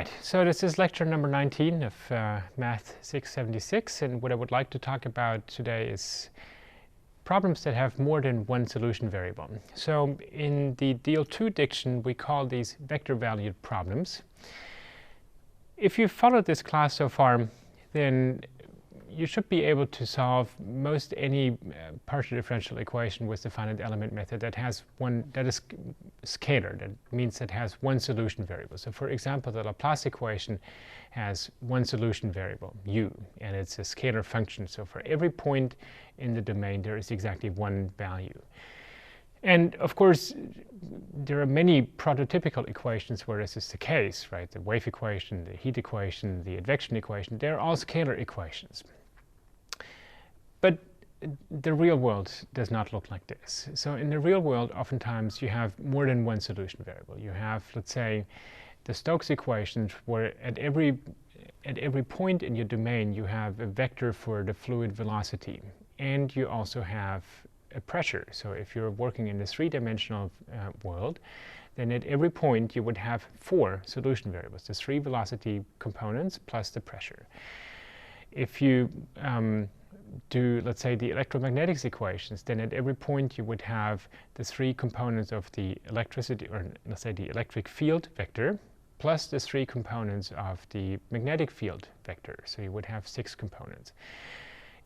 Right, so this is lecture number 19 of Math 676, and what I would like to talk about today is problems that have more than one solution variable. So in the deal.II diction, we call these vector-valued problems. If you've followed this class so far, then you should be able to solve most any partial differential equation with the finite element method that has one that is scalar. That means it has one solution variable. So for example, the Laplace equation has one solution variable, u, and it's a scalar function. So for every point in the domain, there is exactly one value. And of course, there are many prototypical equations where this is the case, right? The wave equation, the heat equation, the advection equation, they're all scalar equations. But the real world does not look like this. So in the real world, oftentimes you have more than one solution variable. You have, let's say, the Stokes equations where at every point in your domain you have a vector for the fluid velocity, and you also have a pressure. So if you're working in the three-dimensional world, then at every point you would have four solution variables, the three velocity components plus the pressure. If you do, let's say, the electromagnetics equations, then at every point you would have the three components of the electricity, or let's say the electric field vector, plus the three components of the magnetic field vector. So you would have six components.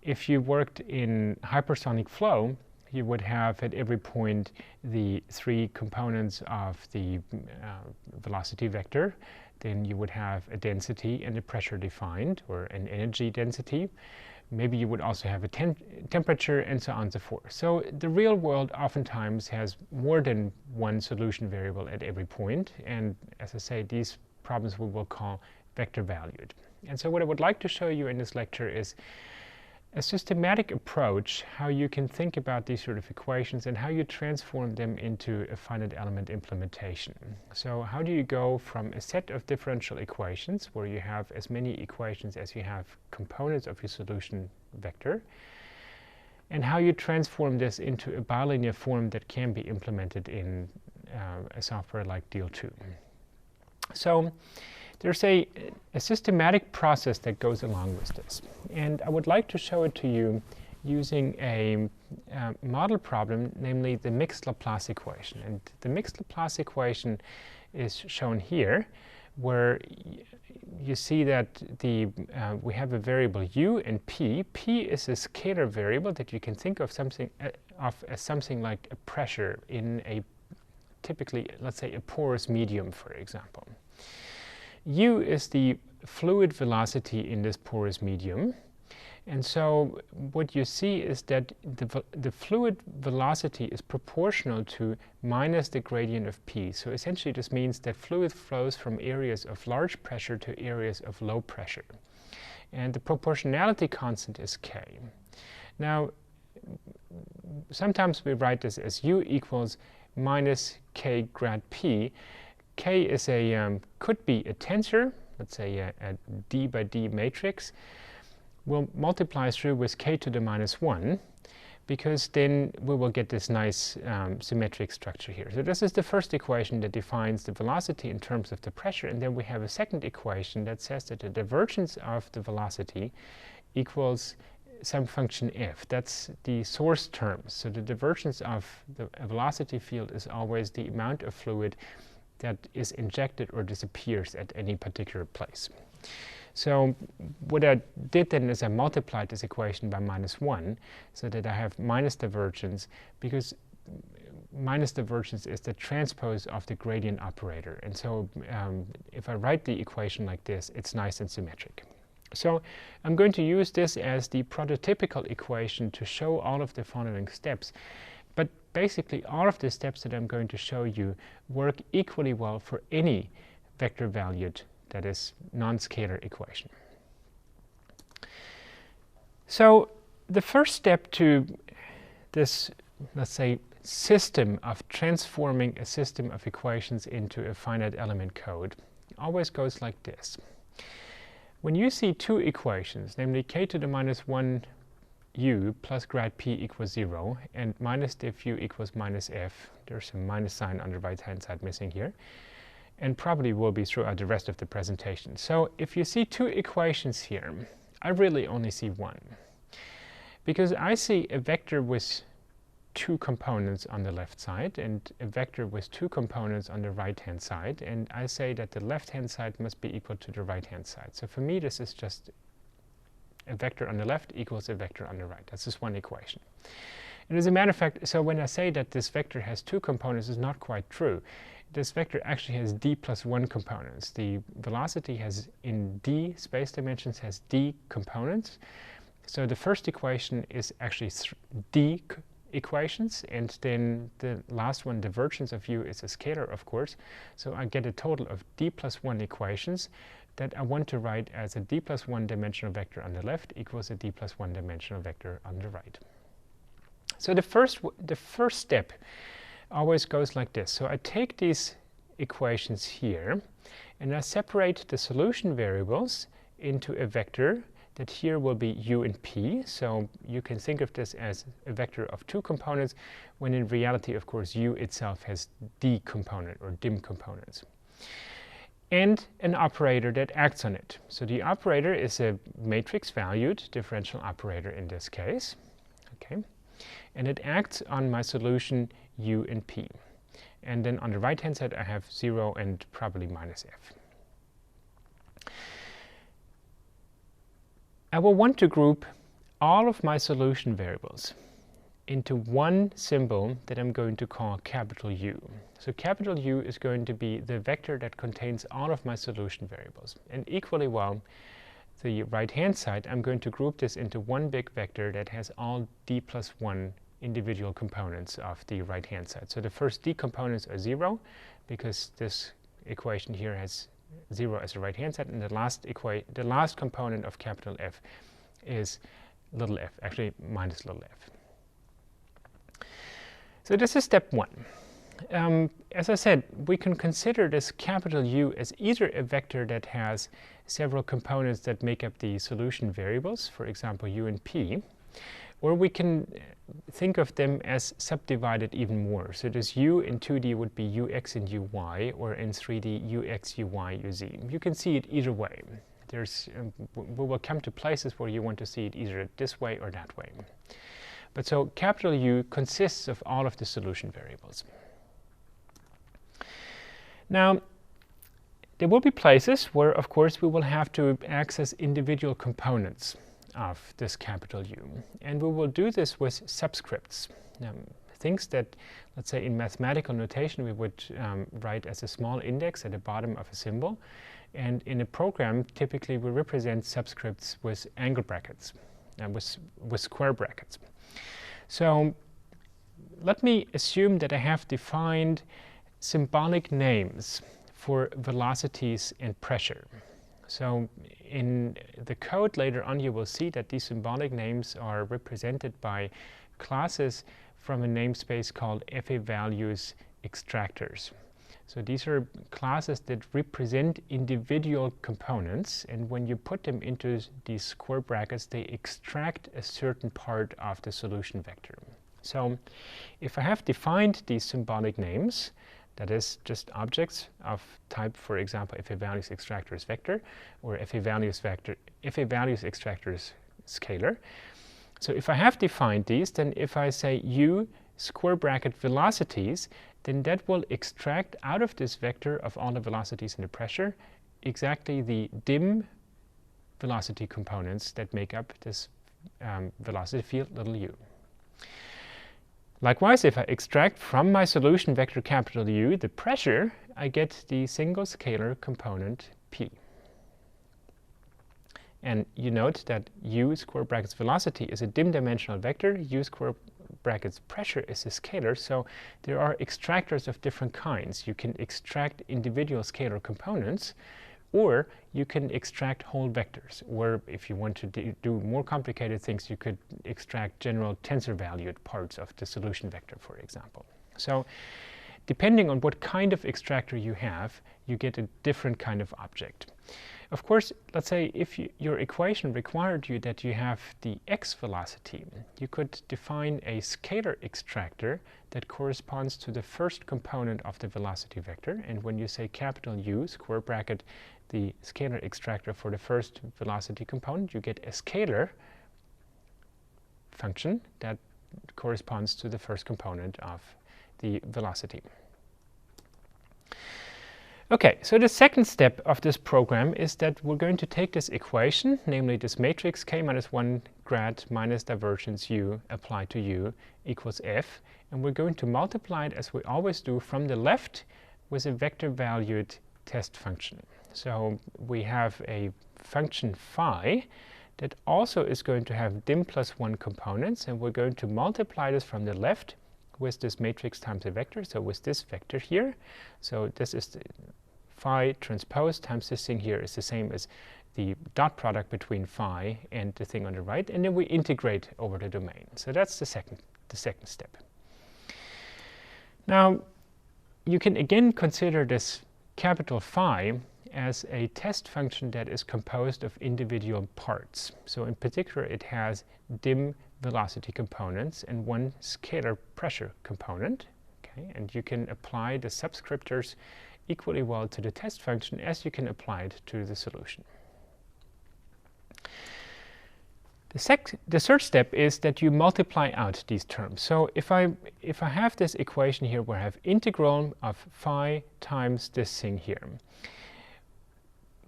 If you worked in hypersonic flow, you would have at every point the three components of the velocity vector. Then you would have a density and a pressure defined, or an energy density. Maybe you would also have a temperature, and so on and so forth. So the real world oftentimes has more than one solution variable at every point. And as I say, these problems we will call vector valued. And so what I would like to show you in this lecture is a systematic approach how you can think about these sort of equations and how you transform them into a finite element implementation. So how do you go from a set of differential equations where you have as many equations as you have components of your solution vector, and how you transform this into a bilinear form that can be implemented in a software like deal.II. So there's a systematic process that goes along with this. And I would like to show it to you using a model problem, namely the mixed Laplace equation. And the mixed Laplace equation is shown here, where you see that we have a variable u and p. P is a scalar variable that you can think of as something like a pressure in a typically, let's say, a porous medium, for example. U is the fluid velocity in this porous medium. And so what you see is that the fluid velocity is proportional to minus the gradient of P. So essentially this means that fluid flows from areas of large pressure to areas of low pressure. And the proportionality constant is K. Now, sometimes we write this as U equals minus K grad P. K is could be a tensor, let's say a d by d matrix. We'll multiply through with k to the minus 1, because then we will get this nice symmetric structure here. So this is the first equation that defines the velocity in terms of the pressure, and then we have a second equation that says that the divergence of the velocity equals some function f. That's the source term. So the divergence of the velocity field is always the amount of fluid that is injected or disappears at any particular place. So what I did then is I multiplied this equation by minus 1, so that I have minus divergence, because minus divergence is the transpose of the gradient operator. And so if I write the equation like this, it's nice and symmetric. So I'm going to use this as the prototypical equation to show all of the following steps. But basically, all of the steps that I'm going to show you work equally well for any vector-valued, that is, non-scalar equation. So the first step to this, let's say, system of transforming a system of equations into a finite element code always goes like this. When you see two equations, namely k to the minus 1 u plus grad p equals 0 and minus diff u equals minus f, there's a minus sign on the right hand side missing here, and probably will be throughout the rest of the presentation. So if you see two equations here, I really only see one, because I see a vector with two components on the left side and a vector with two components on the right-hand side, and I say that the left-hand side must be equal to the right-hand side. So for me, this is just a vector on the left equals a vector on the right. That's just one equation. And as a matter of fact, so when I say that this vector has two components, it's not quite true. This vector actually has d plus 1 components. The velocity has, in d space dimensions, has d components. So the first equation is actually d equations, and then the last one, divergence of u, is a scalar, of course. So I get a total of d plus 1 equations that I want to write as a d plus 1 dimensional vector on the left equals a d plus 1 dimensional vector on the right. So the first step always goes like this. So I take these equations here, and I separate the solution variables into a vector that here will be u and p. So you can think of this as a vector of two components, when in reality, of course, u itself has d component or dim components. And an operator that acts on it. So the operator is a matrix-valued differential operator in this case. Okay. And it acts on my solution u and p. And then on the right-hand side, I have 0 and probably minus f. I will want to group all of my solution variables into one symbol that I'm going to call capital U. So capital U is going to be the vector that contains all of my solution variables. And equally well, the right-hand side, I'm going to group this into one big vector that has all d plus 1 individual components of the right-hand side. So the first d components are 0, because this equation here has 0 as the right-hand side, and the last component of capital F is little f, actually minus little f. So this is step 1. As I said, we can consider this capital U as either a vector that has several components that make up the solution variables, for example, u and p, or we can think of them as subdivided even more. So this u in 2D would be ux and uy, or in 3D ux, uy, uz. You can see it either way. We will come to places where you want to see it either this way or that way. But so capital U consists of all of the solution variables. Now, there will be places where, of course, we will have to access individual components of this capital U. And we will do this with subscripts. Things that, let's say, in mathematical notation, we would write as a small index at the bottom of a symbol. And in a program, typically, we represent subscripts with angle brackets, with square brackets. So let me assume that I have defined symbolic names for velocities and pressure. So in the code later on, you will see that these symbolic names are represented by classes from a namespace called FA-values extractors. So these are classes that represent individual components, and when you put them into these square brackets, they extract a certain part of the solution vector. So if I have defined these symbolic names, that is just objects of type, for example, FA-values extractors vector, or FA-values extractors scalar. So if I have defined these, then if I say u square bracket velocities, then that will extract out of this vector of all the velocities and the pressure exactly the dim velocity components that make up this velocity field little u. Likewise, if I extract from my solution vector capital U the pressure, I get the single scalar component p. And you note that u square brackets velocity is a dim dimensional vector, u square brackets pressure is a scalar, so there are extractors of different kinds. You can extract individual scalar components, or you can extract whole vectors, or if you want to do more complicated things, you could extract general tensor-valued parts of the solution vector, for example. So depending on what kind of extractor you have, you get a different kind of object. Of course, let's say if your equation required you that you have the x velocity, you could define a scalar extractor that corresponds to the first component of the velocity vector. And when you say capital U, square bracket, the scalar extractor for the first velocity component, you get a scalar function that corresponds to the first component of the velocity. Okay, so the second step of this program is that we're going to take this equation, namely this matrix k minus 1 grad minus divergence u applied to u equals f, and we're going to multiply it, as we always do, from the left with a vector-valued test function. So we have a function phi that also is going to have dim plus 1 components, and we're going to multiply this from the left with this matrix times a vector, so with this vector here. So this is the phi transpose times this thing here is the same as the dot product between phi and the thing on the right, and then we integrate over the domain. So that's the second step. Now, you can again consider this capital phi as a test function that is composed of individual parts. So in particular, it has dim velocity components and one scalar pressure component. Okay, and you can apply the subscriptors equally well to the test function as you can apply it to the solution. The third step is that you multiply out these terms. So if I have this equation here where I have integral of phi times this thing here,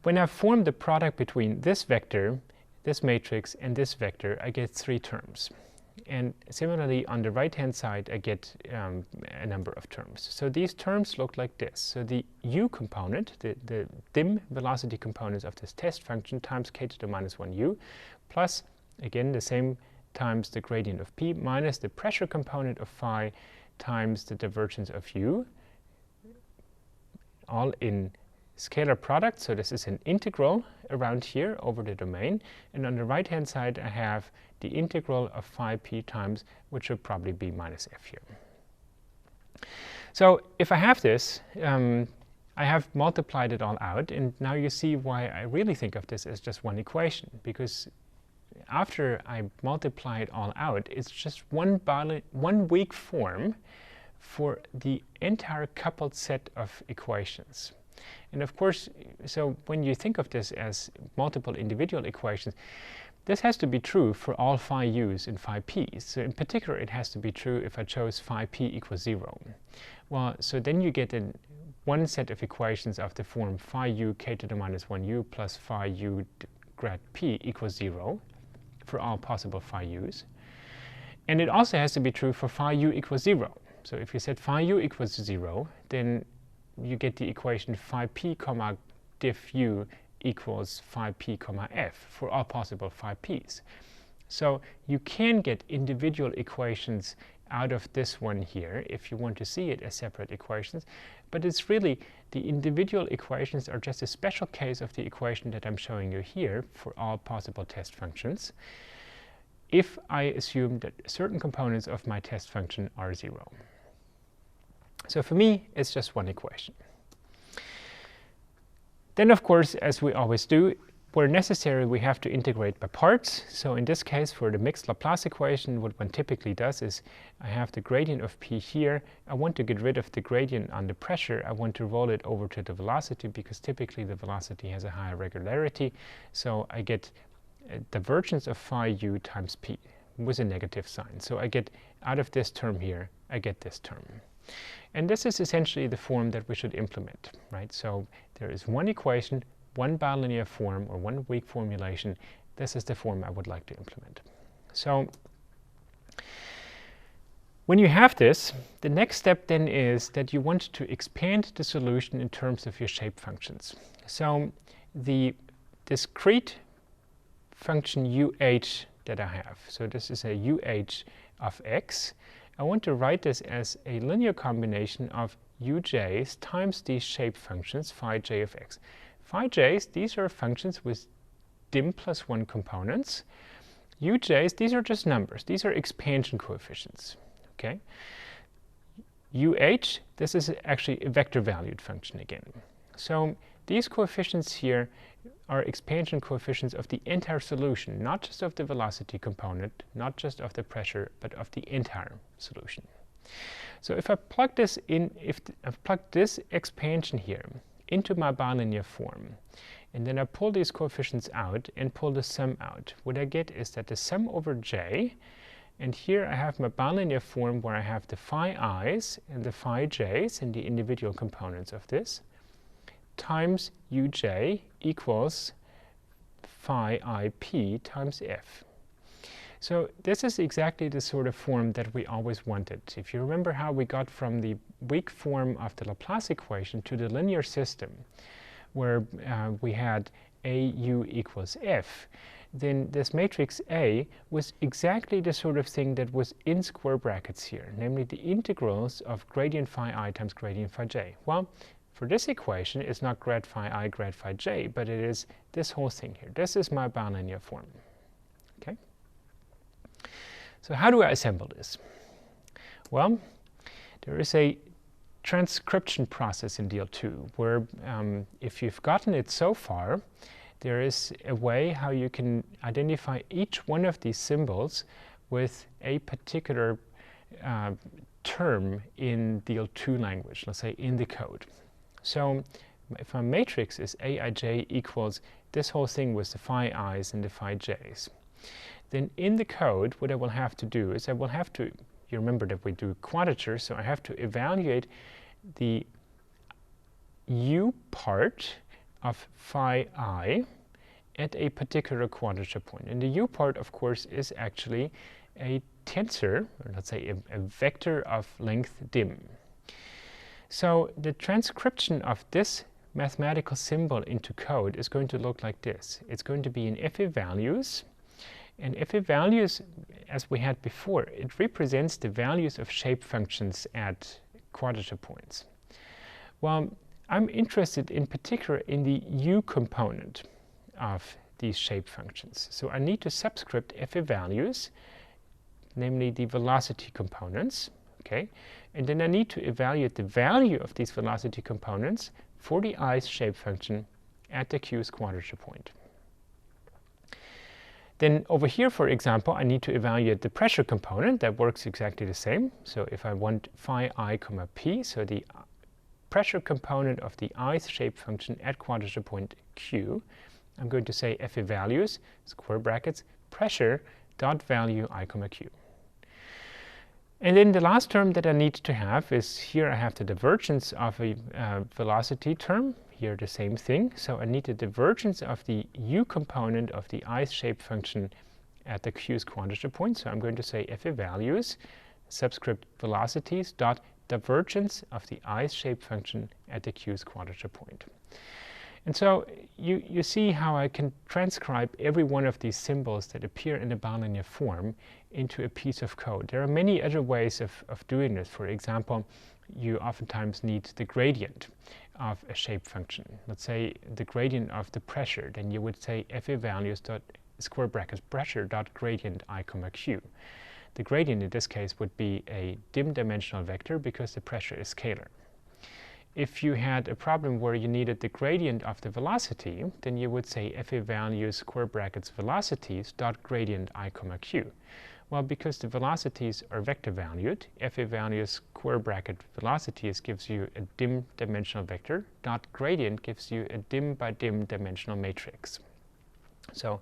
when I form the product between this vector, this matrix, and this vector, I get 3 terms. And similarly, on the right-hand side, I get a number of terms. So these terms look like this. So the u component, the dim velocity components of this test function, times k to the minus 1u, plus, again, the same times the gradient of p, minus the pressure component of phi times the divergence of u, all in scalar product. So this is an integral around here over the domain. And on the right-hand side, I have the integral of phi p times, which would probably be minus f here. So if I have this, I have multiplied it all out. And now you see why I really think of this as just one equation. Because after I multiply it all out, it's just one weak form for the entire coupled set of equations. And of course, so when you think of this as multiple individual equations, this has to be true for all phi u's and phi p's. So in particular, it has to be true if I chose phi p equals 0. Well, so then you get one set of equations of the form phi u k to the minus 1u plus phi u grad p equals 0 for all possible phi u's. And it also has to be true for phi u equals 0. So if you set phi u equals 0, then you get the equation phi p comma diff u equals phi p comma f for all possible phi p's. So you can get individual equations out of this one here if you want to see it as separate equations, but it's really the individual equations are just a special case of the equation that I'm showing you here for all possible test functions, if I assume that certain components of my test function are 0. So for me, it's just one equation. Then, of course, as we always do, where necessary, we have to integrate by parts. So in this case, for the mixed Laplace equation, what one typically does is I have the gradient of p here. I want to get rid of the gradient on the pressure. I want to roll it over to the velocity, because typically the velocity has a higher regularity. So I get a divergence of phi u times p with a negative sign. So I get, out of this term here, I get this term. And this is essentially the form that we should implement, right? So there is one equation, one bilinear form, or one weak formulation. This is the form I would like to implement. So when you have this, the next step then is that you want to expand the solution in terms of your shape functions. So the discrete function uh that I have, so this is a uh of x, I want to write this as a linear combination of uj's times these shape functions, phi j of x. Phi j's, these are functions with dim plus 1 components. Uj's, these are just numbers. These are expansion coefficients. Okay. this is actually a vector valued function again. So these coefficients here are expansion coefficients of the entire solution, not just of the velocity component, not just of the pressure, but of the entire solution. So if I plug this in, if I plug this expansion here into my bilinear form, and then I pull these coefficients out and pull the sum out, what I get is that the sum over j, and here I have my bilinear form where I have the phi i's and the phi j's and the individual components of this, times uj equals phi ip times f. So this is exactly the sort of form that we always wanted. If you remember how we got from the weak form of the Laplace equation to the linear system, where we had AU equals F, then this matrix A was exactly the sort of thing that was in square brackets here, namely the integrals of gradient phi I times gradient phi j. Well, for this equation, it's not grad phi I, grad phi j, but it is this whole thing here. This is my bilinear form. Okay? So how do I assemble this? Well, there is a transcription process in deal.II where if you've gotten it so far, there is a way how you can identify each one of these symbols with a particular term in deal.II language, let's say in the code. So if my matrix is Aij equals this whole thing with the phi i's and the phi j's, then in the code what I will have to do is I will have to, you remember that we do quadrature, so I have to evaluate the u part of phi I at a particular quadrature point. And the u part, of course, is actually a tensor, or let's say a vector of length dim. So the transcription of this mathematical symbol into code is going to look like this. It's going to be in FA values. And FA values, as we had before, it represents the values of shape functions at quadrature points. Well, I'm interested in particular in the u component of these shape functions. So I need to subscript FA values, namely the velocity components. Okay? And then I need to evaluate the value of these velocity components for the i's shape function at the q's quadrature point. Then over here, for example, I need to evaluate the pressure component. That works exactly the same. So if I want phi I comma p, so the pressure component of the i's shape function at quadrature point q, I'm going to say FA values, square brackets, pressure dot value I comma q. And then the last term that I need to have is, here I have the divergence of a velocity term, here the same thing. So I need the divergence of the u component of the i's shape function at the q's quadrature point. So I'm going to say FA values, subscript velocities dot divergence of the i's shape function at the q's quadrature point. And so you see how I can transcribe every one of these symbols that appear in the bilinear form into a piece of code. There are many other ways of doing this. For example, you oftentimes need the gradient of a shape function. Let's say the gradient of the pressure, then you would say FA values dot square brackets pressure dot gradient I comma q. The gradient in this case would be a dim dimensional vector because the pressure is scalar. If you had a problem where you needed the gradient of the velocity, then you would say FA values square brackets velocities dot gradient I comma q. Well, because the velocities are vector valued, FA values square bracket velocities gives you a dim dimensional vector, dot gradient gives you a dim by dim dimensional matrix. So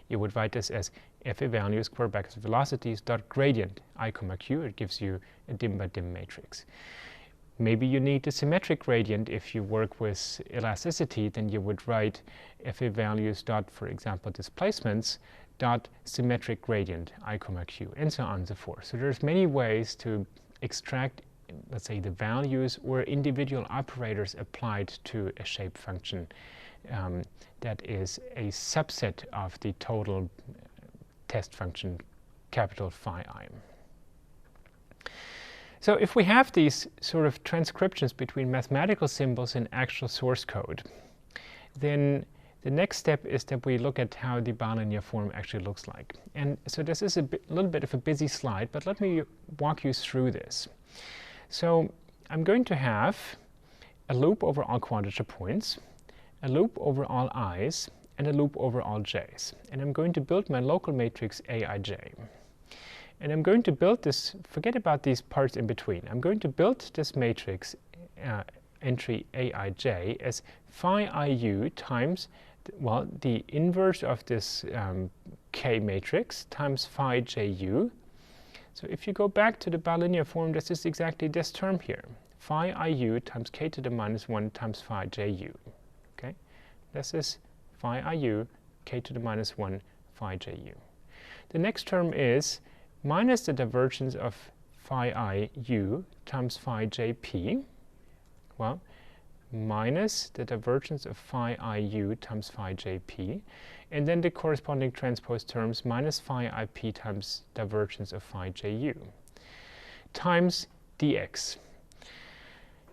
you would write this as FA values square brackets velocities dot gradient I comma q. It gives you a dim by dim matrix. Maybe you need a symmetric gradient. If you work with elasticity, then you would write FA values dot, for example, displacements dot symmetric gradient I comma q, and so on and so forth. So there's many ways to extract, let's say, the values or individual operators applied to a shape function that is a subset of the total test function capital phi I. So if we have these sort of transcriptions between mathematical symbols and actual source code, then the next step is that we look at how the bilinear form actually looks like. And so this is a little bit of a busy slide, but let me walk you through this. So I'm going to have a loop over all quadrature points, a loop over all i's, and a loop over all j's. And I'm going to build my local matrix aij. And I'm going to build this, forget about these parts in between. I'm going to build this matrix entry aij as phi iu times, well, the inverse of this K matrix times phi ju. So if you go back to the bilinear form, this is exactly this term here. Phi iu times k to the minus 1 times phi ju. Okay? This is phi iu, k to the minus 1, phi ju. The next term is minus the divergence of phi iu times phi jp. Well, minus the divergence of phi iu times phi jp, and then the corresponding transpose terms minus phi ip times divergence of phi ju times dx.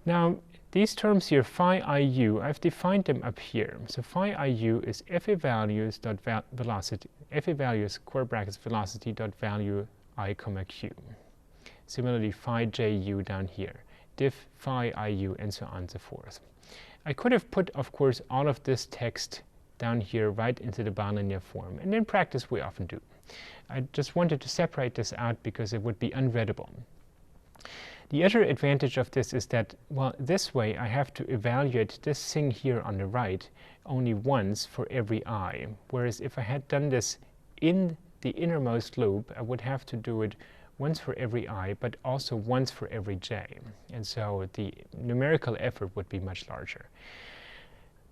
Now, these terms here, phi iu, I've defined them up here. So phi iu is f values dot velocity, f values square brackets velocity dot value I comma q. Similarly, phi ju down here, diff phi iu, and so on and so forth. I could have put, of course, all of this text down here right into the bilinear form, and in practice we often do. I just wanted to separate this out because it would be unreadable. The other advantage of this is that, well, this way I have to evaluate this thing here on the right only once for every I, whereas if I had done this in the innermost loop, I would have to do it once for every I, but also once for every j. And so the numerical effort would be much larger.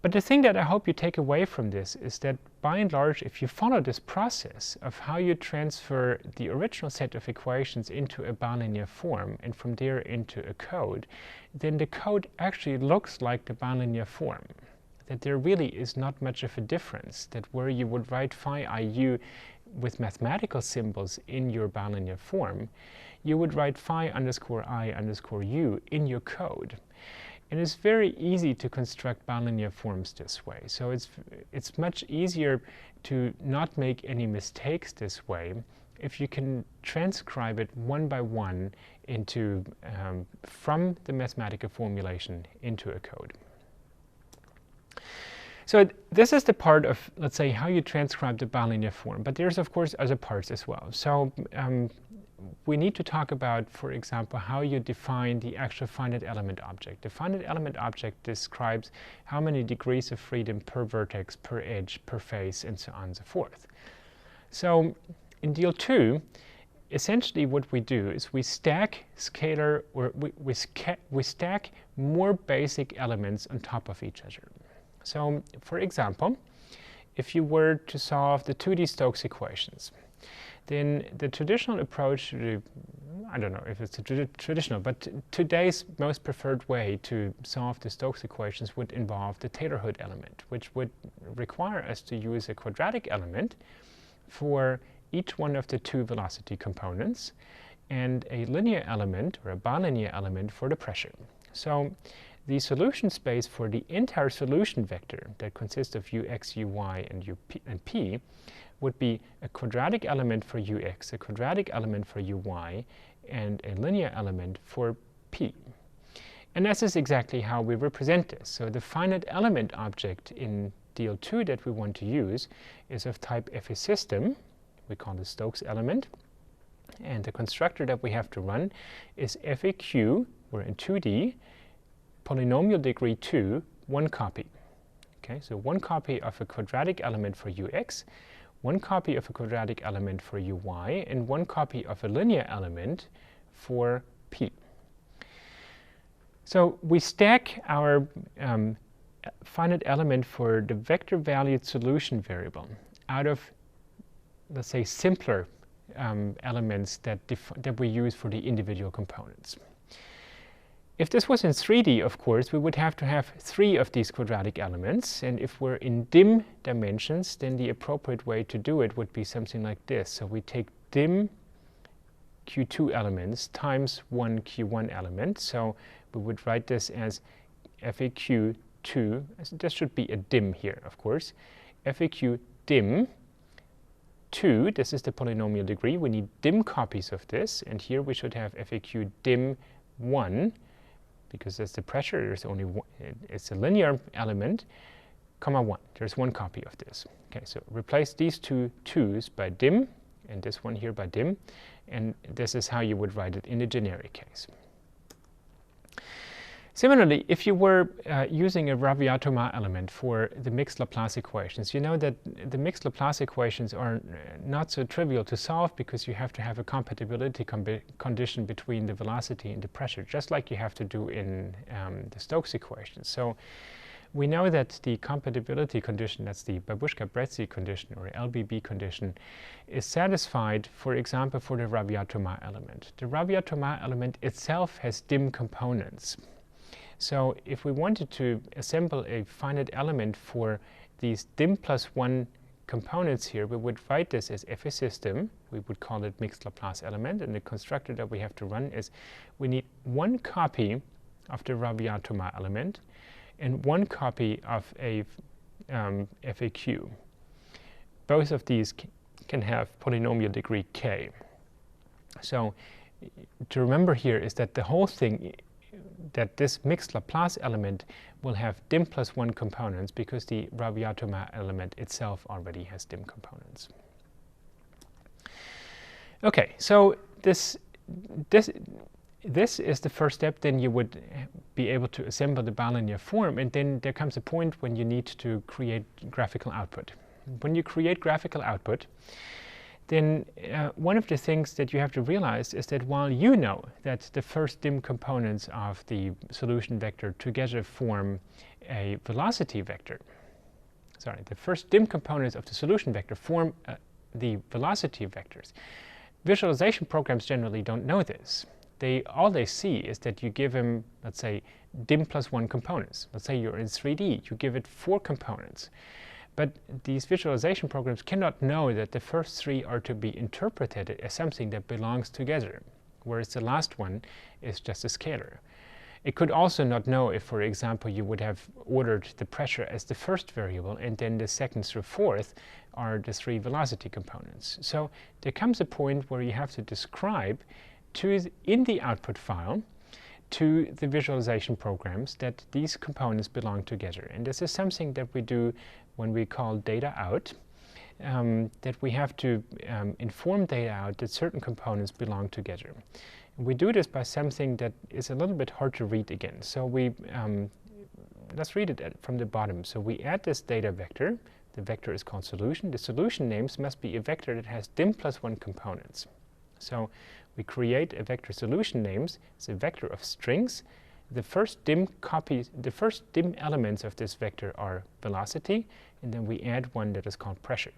But the thing that I hope you take away from this is that, by and large, if you follow this process of how you transfer the original set of equations into a bilinear form and from there into a code, then the code actually looks like the bilinear form. That there really is not much of a difference, that where you would write phi iu with mathematical symbols in your bilinear form, you would write phi underscore I underscore u in your code. And it's very easy to construct bilinear forms this way. So it's much easier to not make any mistakes this way if you can transcribe it one by one into from the mathematical formulation into a code. So this is the part of, let's say, how you transcribe the bilinear form. But there's, of course, other parts as well. So we need to talk about, for example, how you define the actual finite element object. The finite element object describes how many degrees of freedom per vertex, per edge, per face, and so on and so forth. So in deal.II, essentially what we do is we stack scalar, or we stack more basic elements on top of each other. So, for example, if you were to solve the 2D Stokes equations, then the traditional approach to the, I don't know if it's traditional, but today's most preferred way to solve the Stokes equations would involve the Taylor-Hood element, which would require us to use a quadratic element for each one of the two velocity components and a linear element or a bilinear element for the pressure. So the solution space for the entire solution vector that consists of ux, uy, and p would be a quadratic element for ux, a quadratic element for uy, and a linear element for p. And this is exactly how we represent this. So the finite element object in deal.II that we want to use is of type FA-system. We call this Stokes element. And the constructor that we have to run is FAQ, we're in 2D, polynomial degree 2, one copy. Okay, so one copy of a quadratic element for ux, one copy of a quadratic element for uy, and one copy of a linear element for p. So we stack our finite element for the vector-valued solution variable out of, let's say, simpler elements that we use for the individual components. If this was in 3D, of course, we would have to have 3 of these quadratic elements. And if we're in dim dimensions, then the appropriate way to do it would be something like this. So we take dim Q2 elements times one Q1 element. So we would write this as FAQ2. This should be a dim here, of course. FAQ dim 2, this is the polynomial degree. We need dim copies of this. And here we should have FAQ dim 1 because as the pressure, there's only one, it's a linear element, comma 1. There's one copy of this. Okay, so replace these two 2's by dim, and this one here by dim, and this is how you would write it in the generic case. Similarly, if you were using a Rabiat-Tomar element for the mixed Laplace equations, you know that the mixed Laplace equations are not so trivial to solve because you have to have a compatibility condition between the velocity and the pressure, just like you have to do in the Stokes equations. So we know that the compatibility condition, that's the Babushka-Bretzi condition or LBB condition, is satisfied, for example, for the Rabiat-Tomar element. The Rabiat-Tomar element itself has dim components. So if we wanted to assemble a finite element for these dim plus 1 components here, we would write this as f a system. We would call it mixed Laplace element, and the constructor that we have to run is we need one copy of the Rabiat-Tomar element and one copy of a FAQ. Both of these can have polynomial degree k. So to remember here is that the whole thing, that this mixed Laplace element will have dim plus 1 components because the Rabiat-Tomar element itself already has dim components. Okay, so this is the first step. Then you would be able to assemble the bilinear form, and then there comes a point when you need to create graphical output. When you create graphical output, then one of the things that you have to realize is that while you know that the first dim components of the solution vector together form a velocity vector, sorry, the first dim components of the solution vector form the velocity vectors. Visualization programs generally don't know this. All they see is that you give them, let's say, dim plus 1 components. Let's say you're in 3D, you give it 4 components. But these visualization programs cannot know that the first 3 are to be interpreted as something that belongs together, whereas the last one is just a scalar. It could also not know if, for example, you would have ordered the pressure as the first variable, and then the second through fourth are the 3 velocity components. So there comes a point where you have to describe in the output file to the visualization programs that these components belong together. And this is something that we do when we call data out, that we have to inform data out that certain components belong together. And we do this by something that is a little bit hard to read again. So let's read it from the bottom. So we add this data vector. The vector is called solution. The solution names must be a vector that has dim plus 1 components. So we create a vector solution names. It's a vector of strings. The first dim elements of this vector are velocity, and then we add one that is called pressure.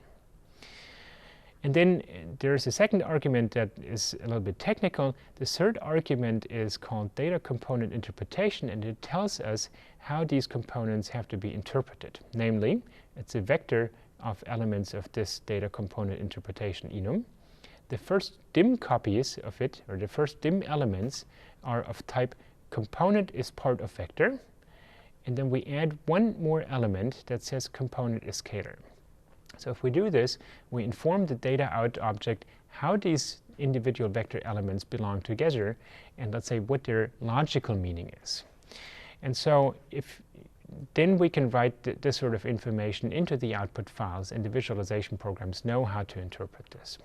And then there's a second argument that is a little bit technical. The third argument is called data component interpretation, and it tells us how these components have to be interpreted. Namely, it's a vector of elements of this data component interpretation enum. The first dim copies of it, or the first dim elements, are of type component is part of vector, and then we add one more element that says component is scalar. So if we do this, we inform the data out object how these individual vector elements belong together, and let's say what their logical meaning is. And so then we can write this sort of information into the output files, and the visualization programs know how to interpret this.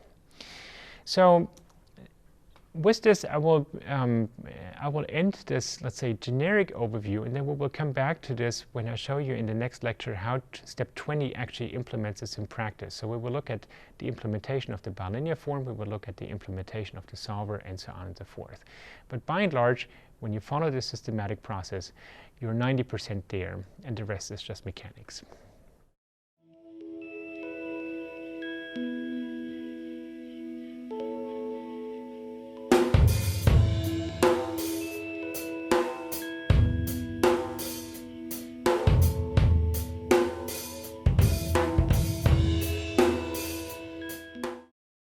So with this, I will end this, let's say, generic overview, and then we will come back to this when I show you in the next lecture how step 20 actually implements this in practice. So we will look at the implementation of the bilinear form, we will look at the implementation of the solver, and so on and so forth. But by and large, when you follow this systematic process, you're 90% there, and the rest is just mechanics.